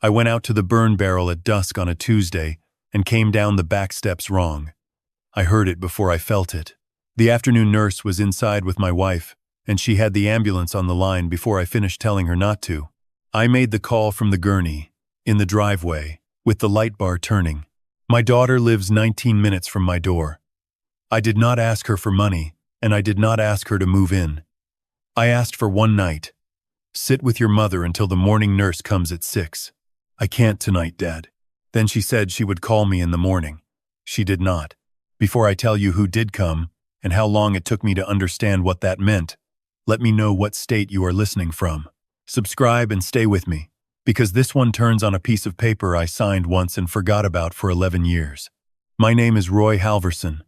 I went out to the burn barrel at dusk on a Tuesday and came down the back steps wrong. I heard it before I felt it. The afternoon nurse was inside with my wife, and she had the ambulance on the line before I finished telling her not to. I made the call from the gurney, in the driveway, with the light bar turning. My daughter lives 19 minutes from my door. I did not ask her for money, and I did not ask her to move in. I asked for one night. Sit with your mother until the morning nurse comes at 6. I can't tonight, Dad. Then she said she would call me in the morning. She did not. Before I tell you who did come, and how long it took me to understand what that meant, let me know what state you are listening from. Subscribe and stay with me, because this one turns on a piece of paper I signed once and forgot about for 11 years. My name is Roy Halverson.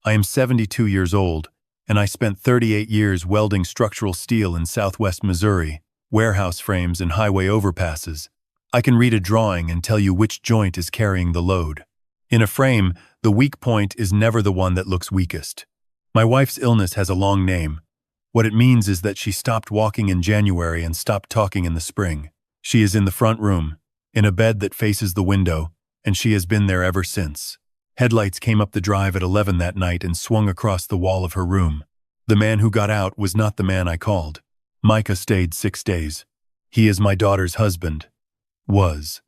I am 72 years old, and I spent 38 years welding structural steel in southwest Missouri, warehouse frames and highway overpasses. I can read a drawing and tell you which joint is carrying the load. In a frame, the weak point is never the one that looks weakest. My wife's illness has a long name. What it means is that she stopped walking in January and stopped talking in the spring. She is in the front room, in a bed that faces the window, and she has been there ever since. Headlights came up the drive at 11 that night and swung across the wall of her room. The man who got out was not the man I called. Micah stayed 6 days. He is my daughter's husband. Was.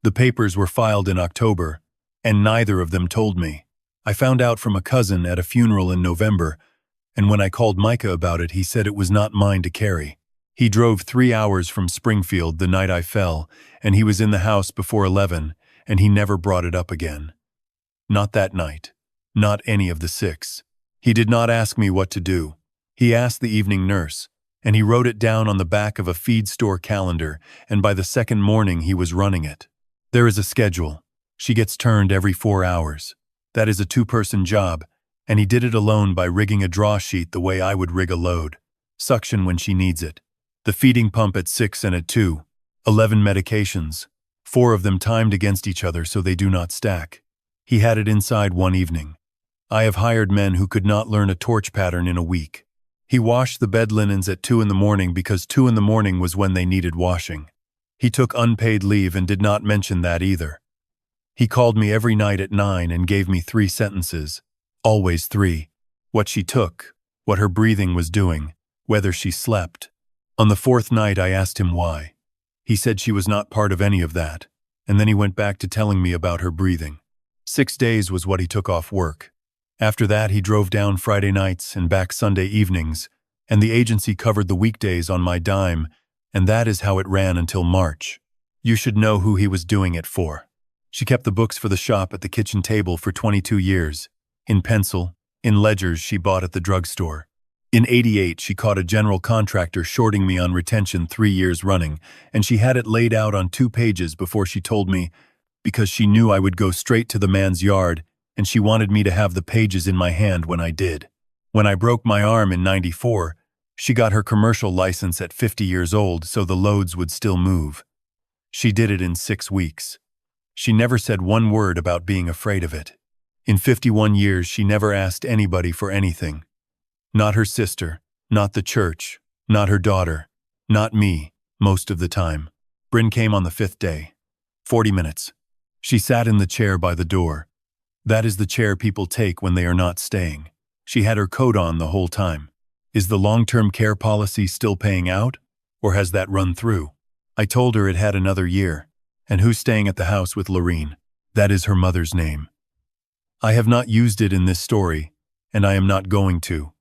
The papers were filed in October, and neither of them told me. I found out from a cousin at a funeral in November, and when I called Micah about it, he said it was not mine to carry. He drove 3 hours from Springfield the night I fell, and he was in the house before 11, and he never brought it up again. Not that night. Not any of the 6. He did not ask me what to do. He asked the evening nurse, and he wrote it down on the back of a feed store calendar, and by the second morning he was running it. There is a schedule. She gets turned every 4 hours. That is a 2-person job, and he did it alone by rigging a draw sheet the way I would rig a load. Suction when she needs it. The feeding pump at 6 and at 2. 11 medications. 4 of them timed against each other so they do not stack. He had it inside one evening. I have hired men who could not learn a torch pattern in a week. He washed the bed linens at 2 in the morning because 2 in the morning was when they needed washing. He took unpaid leave and did not mention that either. He called me every night at 9 and gave me 3 sentences. Always 3. What she took, what her breathing was doing, whether she slept. On the 4th night I asked him why. He said she was not part of any of that, and then he went back to telling me about her breathing. 6 days was what he took off work. After that he drove down Friday nights and back Sunday evenings, and the agency covered the weekdays on my dime, and that is how it ran until March. You should know who he was doing it for. She kept the books for the shop at the kitchen table for 22 years, in pencil, in ledgers she bought at the drugstore. In '88 she caught a general contractor shorting me on retention 3 years running, and she had it laid out on 2 pages before she told me, because she knew I would go straight to the man's yard, and she wanted me to have the pages in my hand when I did. When I broke my arm in '94, she got her commercial license at 50 years old so the loads would still move. She did it in 6 weeks. She never said one word about being afraid of it. In 51 years she never asked anybody for anything. Not her sister, not the church, not her daughter, not me, most of the time. Bryn came on the 5th day. 40 minutes. She sat in the chair by the door. That is the chair people take when they are not staying. She had her coat on the whole time. Is the long-term care policy still paying out, or has that run through? I told her it had another year. And who's staying at the house with Lorene? That is her mother's name. I have not used it in this story, and I am not going to.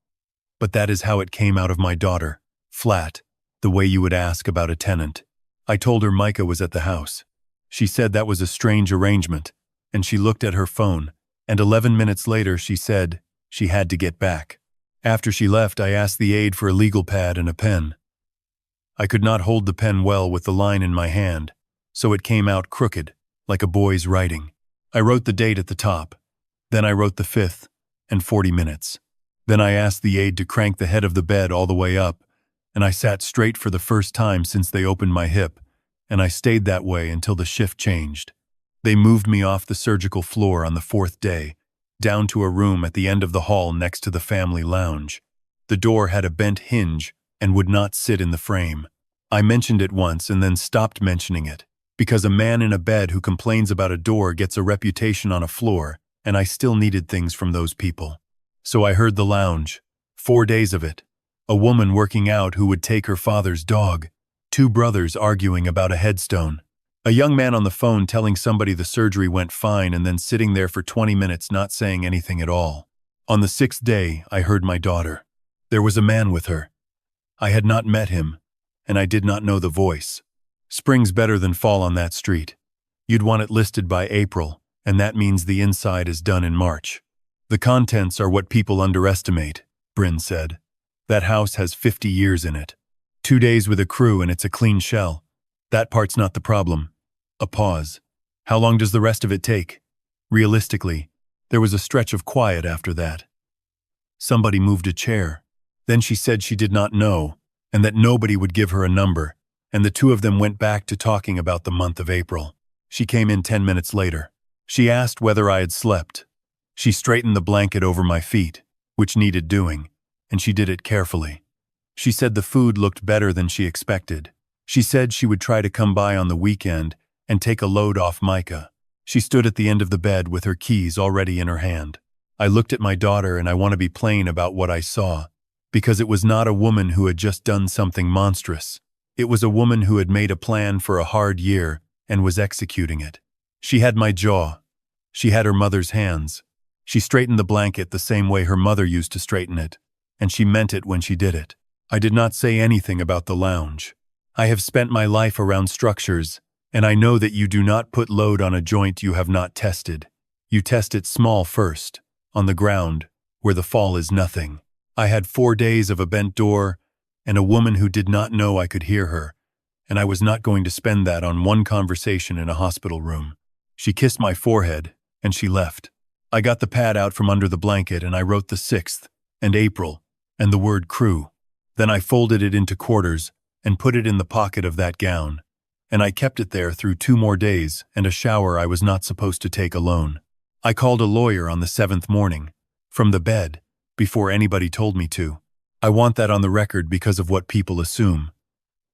But that is how it came out of my daughter, flat, the way you would ask about a tenant. I told her Micah was at the house. She said that was a strange arrangement, and she looked at her phone, and 11 minutes later she said she had to get back. After she left, I asked the aide for a legal pad and a pen. I could not hold the pen well with the line in my hand, so it came out crooked, like a boy's writing. I wrote the date at the top. Then I wrote the 5th, and 40 minutes. Then I asked the aide to crank the head of the bed all the way up, and I sat straight for the first time since they opened my hip, and I stayed that way until the shift changed. They moved me off the surgical floor on the 4th day, down to a room at the end of the hall next to the family lounge. The door had a bent hinge and would not sit in the frame. I mentioned it once and then stopped mentioning it. Because a man in a bed who complains about a door gets a reputation on a floor, and I still needed things from those people. So I heard the lounge. 4 days of it. A woman working out who would take her father's dog. 2 brothers arguing about a headstone. A young man on the phone telling somebody the surgery went fine and then sitting there for 20 minutes not saying anything at all. On the 6th day, I heard my daughter. There was a man with her. I had not met him, and I did not know the voice. Spring's better than fall on that street. You'd want it listed by April, and that means the inside is done in March. The contents are what people underestimate, Bryn said. That house has 50 years in it. 2 days with a crew and it's a clean shell. That part's not the problem. A pause. How long does the rest of it take? Realistically, there was a stretch of quiet after that. Somebody moved a chair. Then she said she did not know, and that nobody would give her a number, and the 2 of them went back to talking about the month of April. She came in 10 minutes later. She asked whether I had slept. She straightened the blanket over my feet, which needed doing, and she did it carefully. She said the food looked better than she expected. She said she would try to come by on the weekend and take a load off Micah. She stood at the end of the bed with her keys already in her hand. I looked at my daughter and I want to be plain about what I saw, because it was not a woman who had just done something monstrous. It was a woman who had made a plan for a hard year and was executing it. She had my jaw. She had her mother's hands. She straightened the blanket the same way her mother used to straighten it, and she meant it when she did it. I did not say anything about the lounge. I have spent my life around structures, and I know that you do not put load on a joint you have not tested. You test it small first, on the ground, where the fall is nothing. I had 4 days of a bent door, and a woman who did not know I could hear her, and I was not going to spend that on one conversation in a hospital room. She kissed my forehead, and she left. I got the pad out from under the blanket and I wrote the 6th, and April, and the word crew. Then I folded it into quarters and put it in the pocket of that gown, and I kept it there through 2 more days and a shower I was not supposed to take alone. I called a lawyer on the 7th morning, from the bed, before anybody told me to. I want that on the record because of what people assume.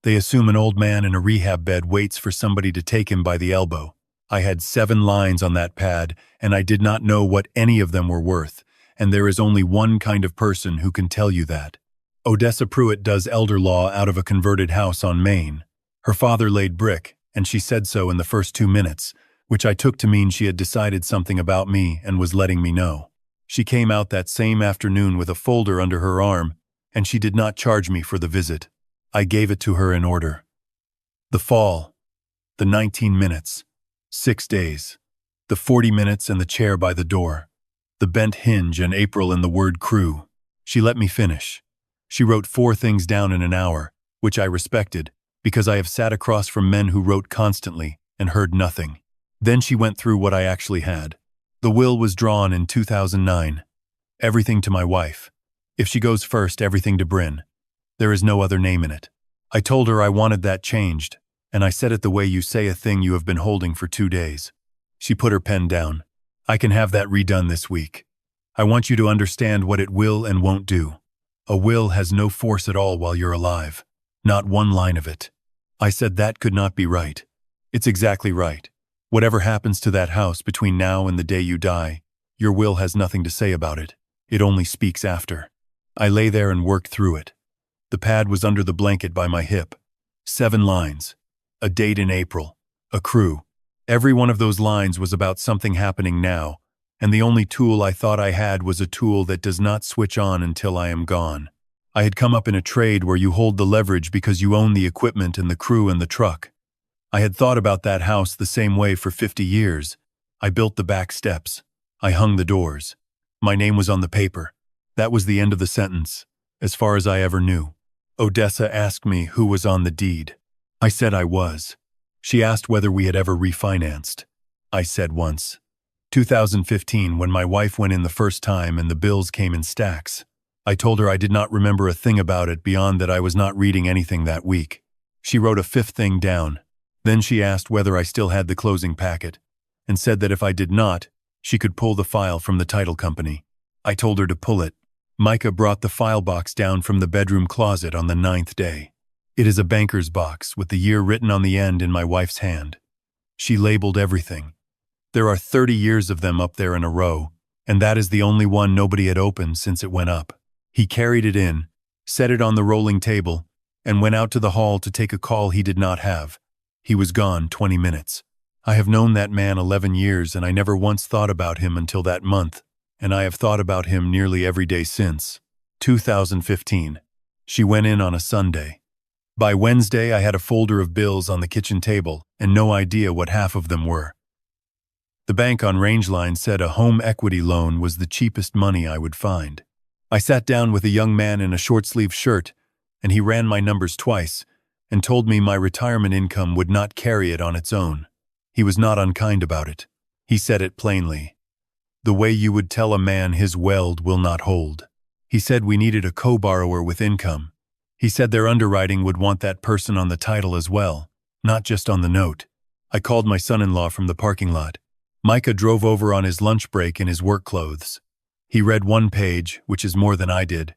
They assume an old man in a rehab bed waits for somebody to take him by the elbow. I had 7 lines on that pad, and I did not know what any of them were worth, and there is only one kind of person who can tell you that. Odessa Pruitt does elder law out of a converted house on Main. Her father laid brick, and she said so in the first 2 minutes, which I took to mean she had decided something about me and was letting me know. She came out that same afternoon with a folder under her arm, and she did not charge me for the visit. I gave it to her in order. The fall, the 19 minutes, 6 days, the 40 minutes and the chair by the door, the bent hinge and April and the word crew. She let me finish. She wrote 4 things down in an hour, which I respected, because I have sat across from men who wrote constantly and heard nothing. Then she went through what I actually had. The will was drawn in 2009. Everything to my wife. If she goes first, everything to Bryn. There is no other name in it. I told her I wanted that changed, and I said it the way you say a thing you have been holding for 2 days. She put her pen down. I can have that redone this week. I want you to understand what it will and won't do. A will has no force at all while you're alive. Not one line of it. I said that could not be right. It's exactly right. Whatever happens to that house between now and the day you die, your will has nothing to say about it. It only speaks after. I lay there and worked through it. The pad was under the blanket by my hip. 7 lines. A date in April. A crew. Every one of those lines was about something happening now, and the only tool I thought I had was a tool that does not switch on until I am gone. I had come up in a trade where you hold the leverage because you own the equipment and the crew and the truck. I had thought about that house the same way for 50 years. I built the back steps. I hung the doors. My name was on the paper. That was the end of the sentence, as far as I ever knew. Odessa asked me who was on the deed. I said I was. She asked whether we had ever refinanced. I said once. 2015, when my wife went in the first time and the bills came in stacks. I told her I did not remember a thing about it beyond that I was not reading anything that week. She wrote a 5th thing down. Then she asked whether I still had the closing packet, and said that if I did not, she could pull the file from the title company. I told her to pull it. Micah brought the file box down from the bedroom closet on the 9th day. It is a banker's box with the year written on the end in my wife's hand. She labeled everything. There are 30 years of them up there in a row, and that is the only one nobody had opened since it went up. He carried it in, set it on the rolling table, and went out to the hall to take a call he did not have. He was gone 20 minutes. I have known that man 11 years, and I never once thought about him until that month, and I have thought about him nearly every day since. 2015. She went in on a Sunday. By Wednesday, I had a folder of bills on the kitchen table and no idea what half of them were. The bank on Rangeline said a home equity loan was the cheapest money I would find. I sat down with a young man in a short-sleeved shirt, and he ran my numbers twice and told me my retirement income would not carry it on its own. He was not unkind about it. He said it plainly. The way you would tell a man his weld will not hold. He said we needed a co-borrower with income. He said their underwriting would want that person on the title as well, not just on the note. I called my son-in-law from the parking lot. Micah drove over on his lunch break in his work clothes. He read one page, which is more than I did.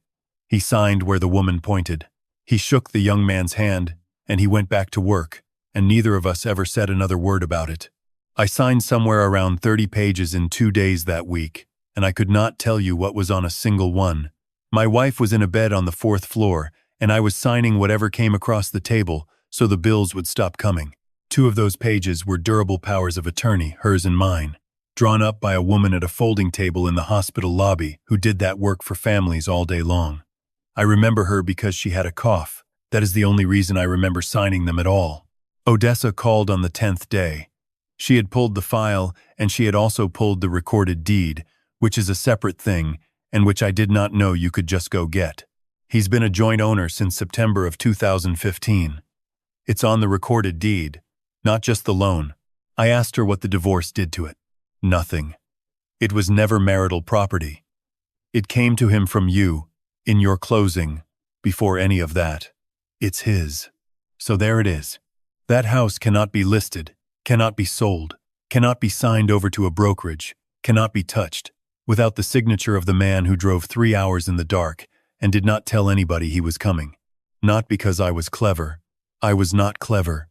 He signed where the woman pointed. He shook the young man's hand, and he went back to work, and neither of us ever said another word about it. I signed somewhere around 30 pages in 2 days that week, and I could not tell you what was on a single one. My wife was in a bed on the 4th floor, and I was signing whatever came across the table so the bills would stop coming. 2 of those pages were durable powers of attorney, hers and mine, drawn up by a woman at a folding table in the hospital lobby who did that work for families all day long. I remember her because she had a cough. That is the only reason I remember signing them at all. Odessa called on the 10th day. She had pulled the file, and she had also pulled the recorded deed, which is a separate thing, and which I did not know you could just go get. He's been a joint owner since September of 2015. It's on the recorded deed, not just the loan. I asked her what the divorce did to it. Nothing. It was never marital property. It came to him from you, in your closing, before any of that. It's his. So there it is. That house cannot be listed, cannot be sold, cannot be signed over to a brokerage, cannot be touched, without the signature of the man who drove 3 hours in the dark and did not tell anybody he was coming. Not because I was clever. I was not clever.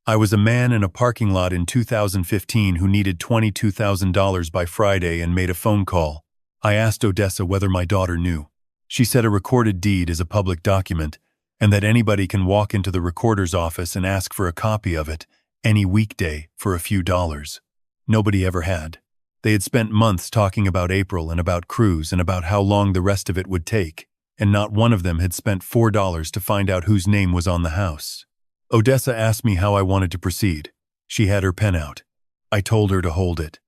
I was a man in a parking lot in 2015 who needed $22,000 by Friday and made a phone call. I asked Odessa whether my daughter knew. She said a recorded deed is a public document and that anybody can walk into the recorder's office and ask for a copy of it any weekday for a few dollars. Nobody ever had. They had spent months talking about April and about Cruz and about how long the rest of it would take, and not one of them had spent $4 to find out whose name was on the house. Odessa asked me how I wanted to proceed. She had her pen out. I told her to hold it.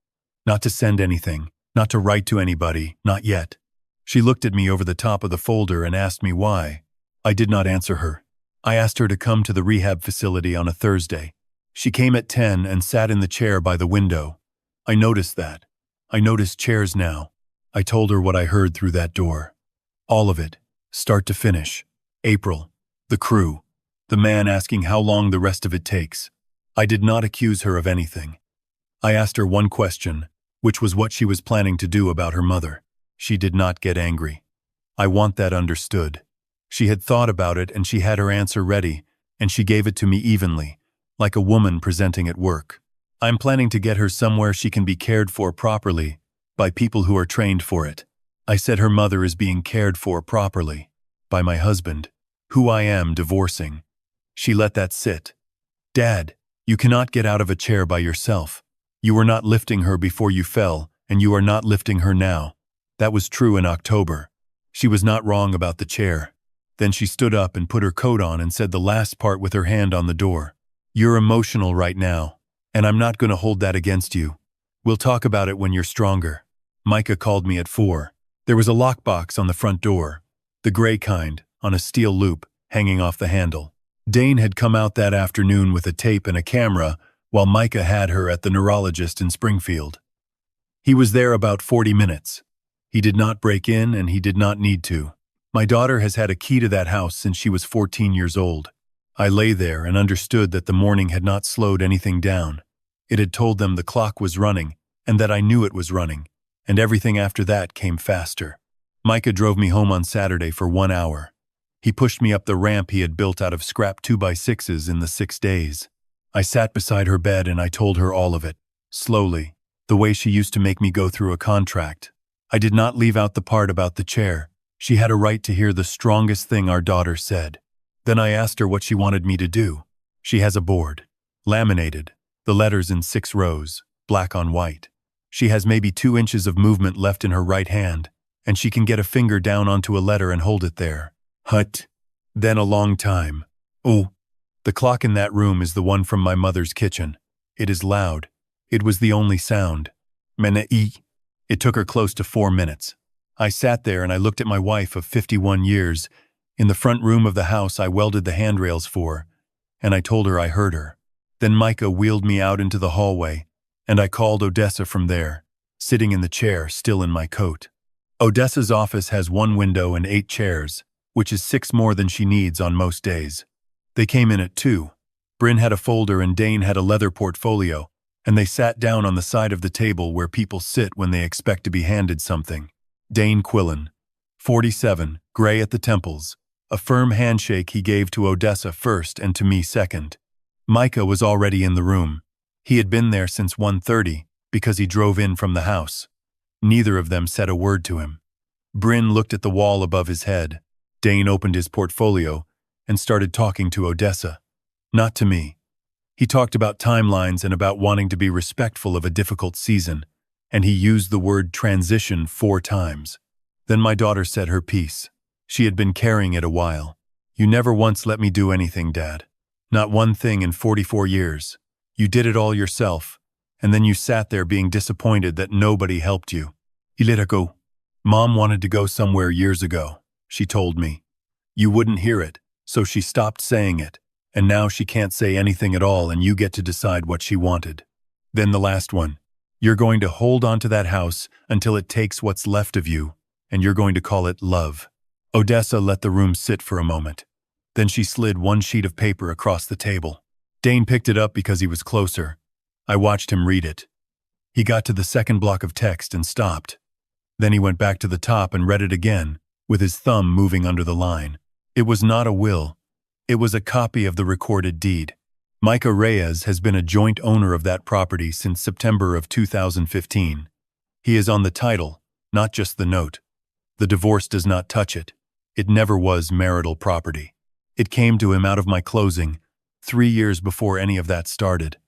Not to send anything, not to write to anybody, not yet. She looked at me over the top of the folder and asked me why. I did not answer her. I asked her to come to the rehab facility on a Thursday. She came at 10 and sat in the chair by the window. I noticed that. I noticed chairs now. I told her what I heard through that door. All of it, start to finish. April, the crew, the man asking how long the rest of it takes. I did not accuse her of anything. I asked her one question, which was what she was planning to do about her mother. She did not get angry. I want that understood. She had thought about it and she had her answer ready, and she gave it to me evenly, like a woman presenting at work. I'm planning to get her somewhere she can be cared for properly, by people who are trained for it. I said her mother is being cared for properly, by my husband, who I am divorcing. She let that sit. Dad, you cannot get out of a chair by yourself. You were not lifting her before you fell, and you are not lifting her now. That was true in October. She was not wrong about the chair. Then she stood up and put her coat on and said the last part with her hand on the door. You're emotional right now, and I'm not going to hold that against you. We'll talk about it when you're stronger. Micah called me at 4. There was a lockbox on the front door, the gray kind, on a steel loop, hanging off the handle. Dane had come out that afternoon with a tape and a camera, while Micah had her at the neurologist in Springfield. He was there about 40 minutes. He did not break in, and he did not need to. My daughter has had a key to that house since she was 14 years old. I lay there and understood that the morning had not slowed anything down. It had told them the clock was running, and that I knew it was running, and everything after that came faster. Micah drove me home on Saturday for 1 hour. He pushed me up the ramp he had built out of scrap 2x6s in the 6 days. I sat beside her bed and I told her all of it, slowly, the way she used to make me go through a contract. I did not leave out the part about the chair. She had a right to hear the strongest thing our daughter said. Then I asked her what she wanted me to do. She has a board, laminated, the letters in 6 rows, black on white. She has maybe 2 inches of movement left in her right hand, and she can get a finger down onto a letter and hold it there. Hut. Then a long time. Oh. The clock in that room is the one from my mother's kitchen. It is loud. It was the only sound. Mene-e. It took her close to 4 minutes. I sat there and I looked at my wife of 51 years. In the front room of the house I welded the handrails for, and I told her I heard her. Then Micah wheeled me out into the hallway, and I called Odessa from there, sitting in the chair, still in my coat. Odessa's office has 1 window and 8 chairs, which is 6 more than she needs on most days. They came in at 2. Bryn had a folder and Dane had a leather portfolio, and they sat down on the side of the table where people sit when they expect to be handed something. Dane Quillen, 47, gray at the temples. A firm handshake he gave to Odessa first and to me second. Micah was already in the room. He had been there since 1:30 because he drove in from the house. Neither of them said a word to him. Bryn looked at the wall above his head. Dane opened his portfolio and started talking to Odessa. Not to me. He talked about timelines and about wanting to be respectful of a difficult season, and he used the word transition 4 times. Then my daughter said her piece. She had been carrying it a while. You never once let me do anything, Dad. Not one thing in 44 years. You did it all yourself, and then you sat there being disappointed that nobody helped you. Ilirago. Mom wanted to go somewhere years ago, she told me. You wouldn't hear it, so she stopped saying it, and now she can't say anything at all and you get to decide what she wanted. Then the last one. You're going to hold on to that house until it takes what's left of you, and you're going to call it love. Odessa let the room sit for a moment. Then she slid 1 sheet of paper across the table. Dane picked it up because he was closer. I watched him read it. He got to the second block of text and stopped. Then he went back to the top and read it again, with his thumb moving under the line. It was not a will. It was a copy of the recorded deed. Micah Reyes has been a joint owner of that property since September of 2015. He is on the title, not just the note. The divorce does not touch it. It never was marital property. It came to him out of my closing, 3 years before any of that started.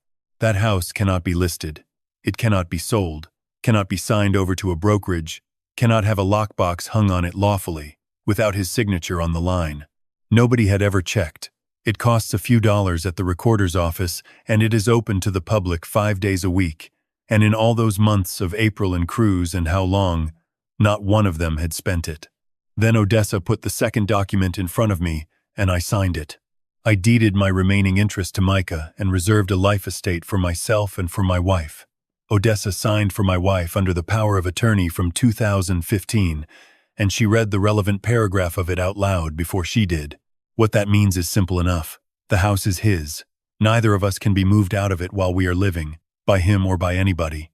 That house cannot be listed. It cannot be sold, cannot be signed over to a brokerage, cannot have a lockbox hung on it lawfully, without his signature on the line. Nobody had ever checked. It costs a few dollars at the recorder's office, and it is open to the public 5 days a week. And in all those months of April and cruise and how long, not one of them had spent it. Then Odessa put the second document in front of me, and I signed it. I deeded my remaining interest to Micah and reserved a life estate for myself and for my wife. Odessa signed for my wife under the power of attorney from 2015, and she read the relevant paragraph of it out loud before she did. What that means is simple enough. The house is his. Neither of us can be moved out of it while we are living, by him or by anybody.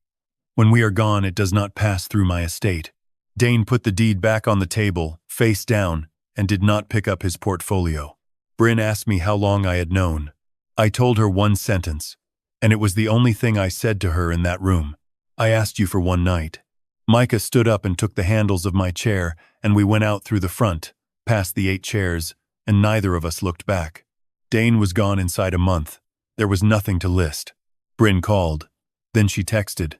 When we are gone, it does not pass through my estate. Dane put the deed back on the table, face down, and did not pick up his portfolio. Bryn asked me how long I had known. I told her 1 sentence, and it was the only thing I said to her in that room. I asked you for 1 night. Micah stood up and took the handles of my chair, and we went out through the front, past the 8 chairs, and neither of us looked back. Dane was gone inside a month. There was nothing to list. Bryn called. Then she texted.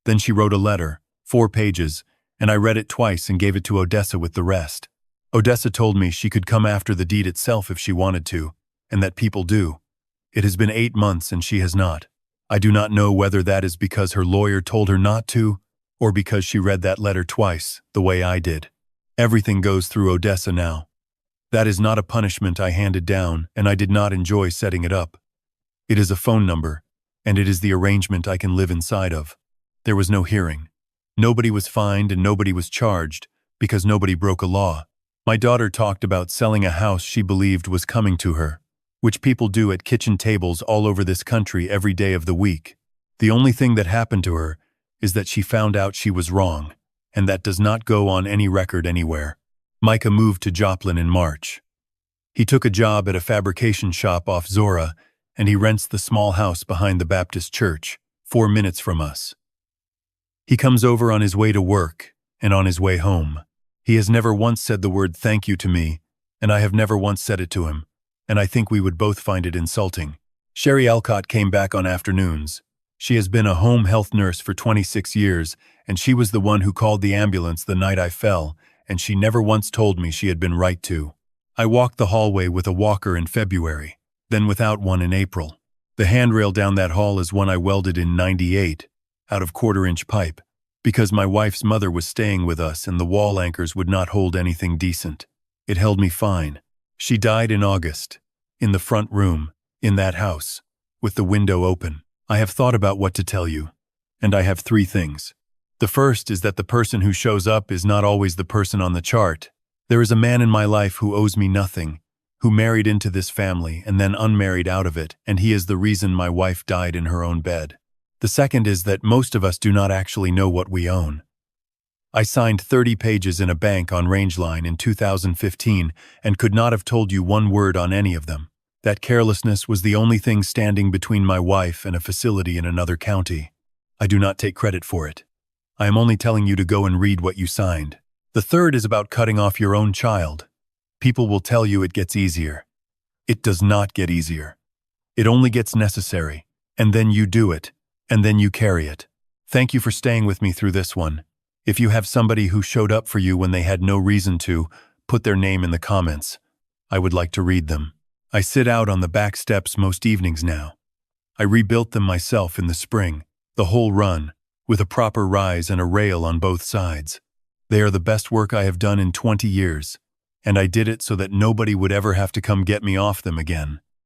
Then she wrote a letter, 4 pages, and I read it twice and gave it to Odessa with the rest. Odessa told me she could come after the deed itself if she wanted to, and that people do. It has been 8 months and she has not. I do not know whether that is because her lawyer told her not to, or because she read that letter twice, the way I did. Everything goes through Odessa now. That is not a punishment I handed down, and I did not enjoy setting it up. It is a phone number, and it is the arrangement I can live inside of. There was no hearing. Nobody was fined and nobody was charged, because nobody broke a law. My daughter talked about selling a house she believed was coming to her, which people do at kitchen tables all over this country every day of the week. The only thing that happened to her is that she found out she was wrong, and that does not go on any record anywhere. Micah moved to Joplin in March. He took a job at a fabrication shop off Zora, and he rents the small house behind the Baptist church, 4 minutes from us. He comes over on his way to work and on his way home. He has never once said the word thank you to me, and I have never once said it to him, and I think we would both find it insulting. Sherry Alcott came back on afternoons. She has been a home health nurse for 26 years, and she was the one who called the ambulance the night I fell, and she never once told me she had been right to. I walked the hallway with a walker in February, then without one in April. The handrail down that hall is one I welded in '98, out of 1/4-inch pipe, because my wife's mother was staying with us and the wall anchors would not hold anything decent. It held me fine. She died in August, in the front room, in that house, with the window open. I have thought about what to tell you, and I have 3 things. The first is that the person who shows up is not always the person on the chart. There is a man in my life who owes me nothing, who married into this family and then unmarried out of it, and he is the reason my wife died in her own bed. The second is that most of us do not actually know what we own. I signed 30 pages in a bank on Rangeline in 2015 and could not have told you one word on any of them. That carelessness was the only thing standing between my wife and a facility in another county. I do not take credit for it. I am only telling you to go and read what you signed. The third is about cutting off your own child. People will tell you it gets easier. It does not get easier. It only gets necessary, and then you do it, and then you carry it. Thank you for staying with me through this one. If you have somebody who showed up for you when they had no reason to, put their name in the comments. I would like to read them. I sit out on the back steps most evenings now. I rebuilt them myself in the spring, the whole run, with a proper rise and a rail on both sides. They are the best work I have done in 20 years, and I did it so that nobody would ever have to come get me off them again.